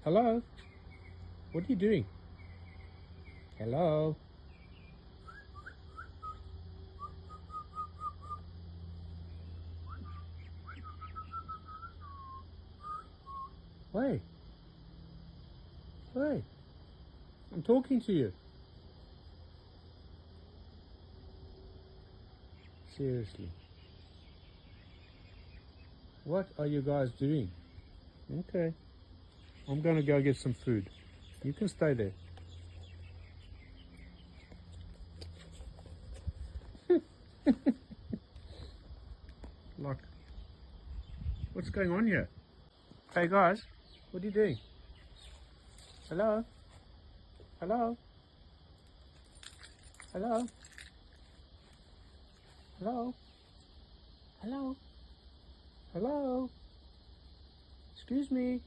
Hello? What are you doing? Hello? Wait. Wait. I'm talking to you. Seriously. What are you guys doing? Okay. I'm gonna go get some food. You can stay there. Like, what's going on here? Hey guys, what are you doing? Hello? Hello? Hello? Hello? Hello? Hello? Excuse me?